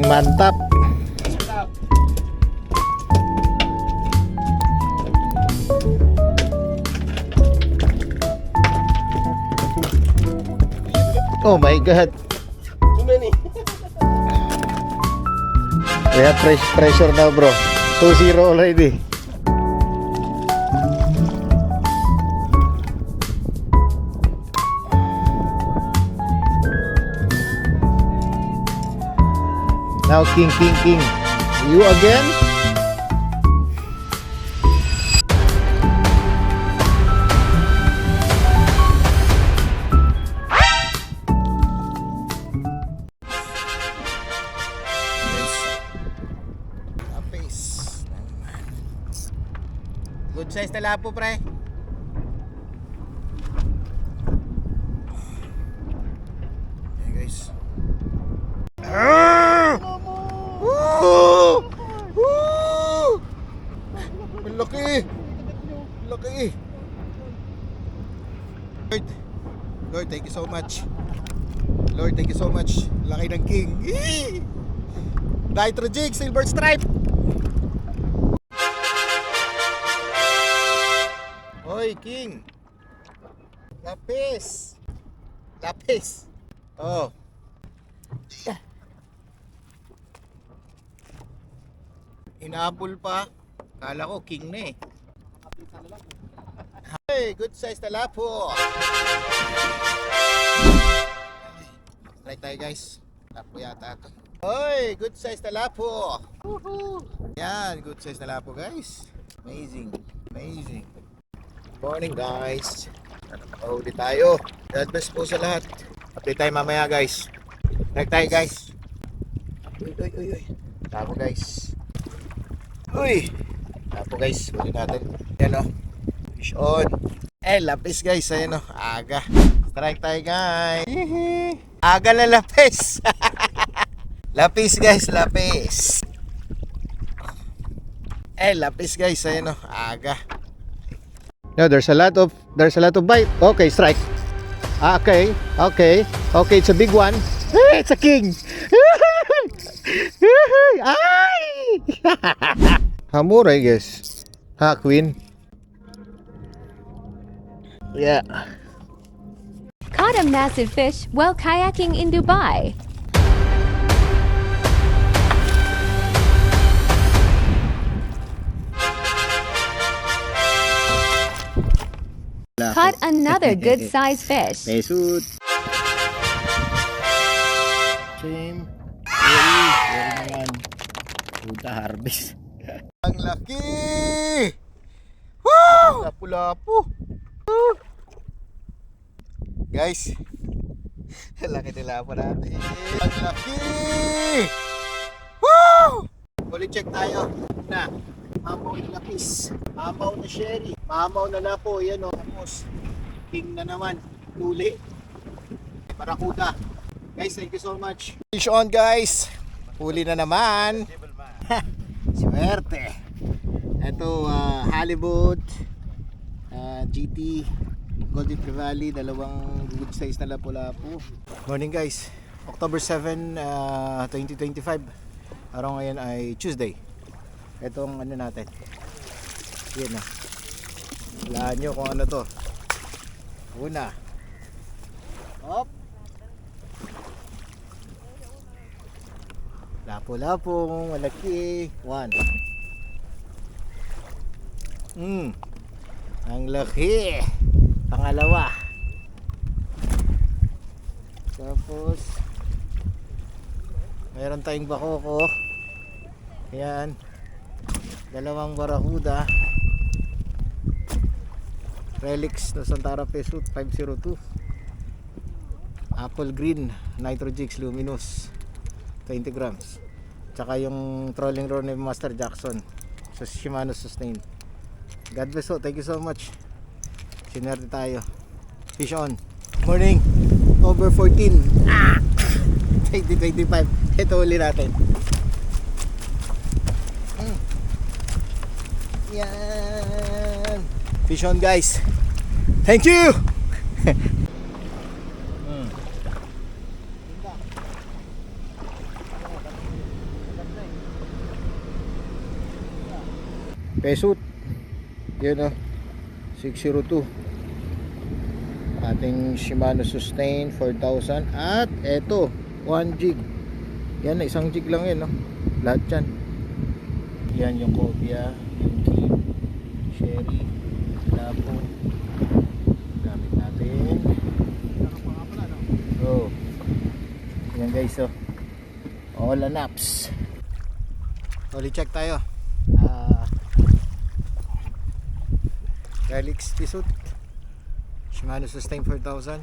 Mantap. Oh my God. Too many. We have pressure now, bro. 2-0 already. Now king. You again? Good size na lapo, pre. Ayan, guys. Laki. Laki. Lord, thank you so much. Lord, thank you so much. Laki ng king. Nitro jig, silver stripe. Hoy, king. Lapis. Lapis. Oh. Inapol pa. Kala ko king na eh. Hey, good size na lapo. Try tayo, guys. Lapo yata ito. Hoy, good size na lapo. Yan, good size na lapo, guys. Amazing. Morning, guys. Nakahuli tayo. God bless po sa lahat. Update tayo mamaya, guys. Try tayo, guys. Uy. Lapo, guys. Uy. Lapo, guys. Huli natin. Yan, oh. Fish on. Lapis, guys. Ayan, oh. Aga. Strike tayo, guys. Aga na lapis. Lapis, guys. Lapis. Lapis, guys. Ayan, oh. Aga. No, there's a lot of bite. Okay, strike. Okay, it's a big one. It's a king. Ay! Hamur, I guess. Queen. Yeah. Caught a massive fish while kayaking in Dubai. Caught another good-sized fish. Pesut. Same. Very naman. Puta harvest. Ang laki! Woo! Lapu-lapu. Guys, laki nila po natin. Ang laki! Woo! Ulit check tayo. Na, mamaw na lapis, mamaw na sherry, mamaw na lapo. Yan o. Tapos, king na naman. Tuli. Barakuda. Guys, thank you so much. Fish on, guys. Huli na naman. Swerte. Ito, halibut, GT, Golden Trevally, dalawang good size na lapu-lapu. Morning, guys. October 7, 2025. Araw ngayon ay Tuesday. Itong ano natin. Yan na. Walaan nyo kung ano to. Una. Hop. Lapu-lapu, malaki. 1. Ang laki. Pangalawa. Tapos meron tayong bakoko. Ayan. Dalawang barakuda. Relics no Santara Pesut 502. Apple green Nitro Jigs Luminous 20 grams. Tsaka yung trolling roll ni Master Jackson sa Shimano Sustain. God bless po. Thank you so much. Sinerte tayo. Fish on. Morning. October 14. 2025. Ito uli natin. Yan. Fish on guys. Thank you. Pesut. Yun o. 602. Ating Shimano Sustain 4000. At eto 1 jig. Yan na, isang jig lang yun no? Lahat yan. Yan yung cobia, yung Kim, Sherry, Lapo. Gamit natin. Oh. Yan guys oh. All naps. Holy check tayo. Helix Pisut, Shimano Sustain 4000,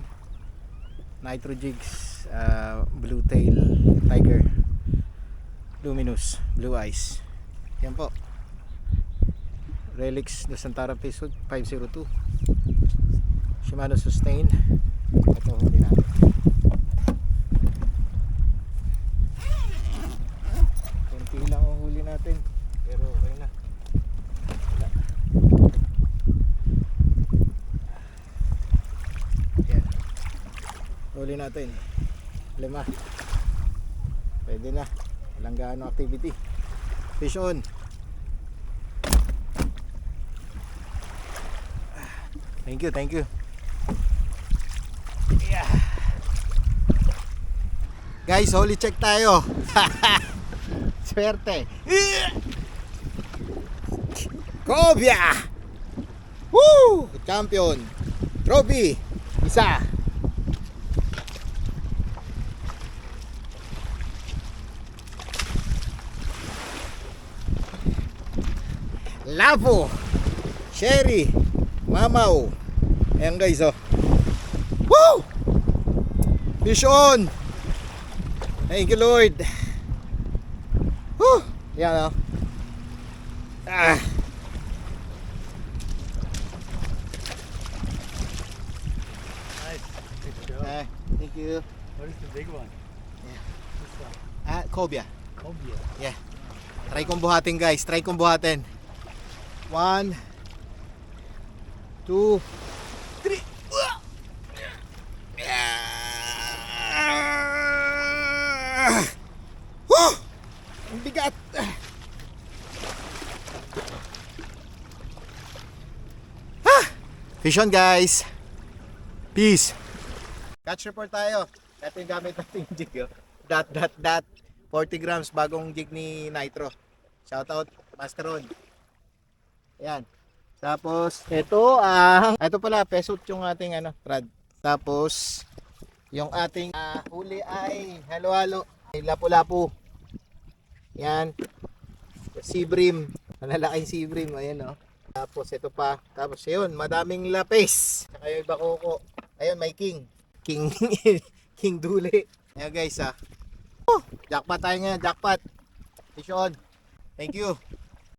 Nitro Jigs, Blue Tail Tiger, Luminous, Blue Eyes. Yan po. Relix Dasantara Pisut 502, Shimano Sustain. Ito huli natin. Kunti lang ang huli natin, pero okay na. Wala. Yan. Huli natin 5. Pwede na. Walang gaano activity. Fish on. Thank you, thank you. Yeah. Guys, holy check tayo. Swerte. Cobia. Woo! Champion. Trophy. Isa. Lapo. Sherry. Mamaw. Ayan guys oh. Woo! Fish on. Thank you Lord. Woo! Yan oh. Ah. Nice. Good job. Thank you. What is the big one? Yeah. This one. Cobia. Cobia. Yeah. Try kong buhatin guys. Try kong buhatin. 1 2 3. Ang bigat. Fish on guys. Peace. Catch report tayo. Ito yung gamit natin yung jig. Oh. Dot. 40 grams bagong jig ni Nitro. Shoutout Master Ron. Ayan. Tapos ito pala Pesut yung ating rad. Tapos yung ating huli ay halo-halo, ay lapu-lapu. Yan. Sea bream, malalaking sea bream, ayan oh. Tapos ito pa. Tapos yun, madaming lapis. Saka yung bakoko. Ayun, may king. King duli. Ayan guys Jackpot tayo ngayon, jackpot. Fish on. Thank you.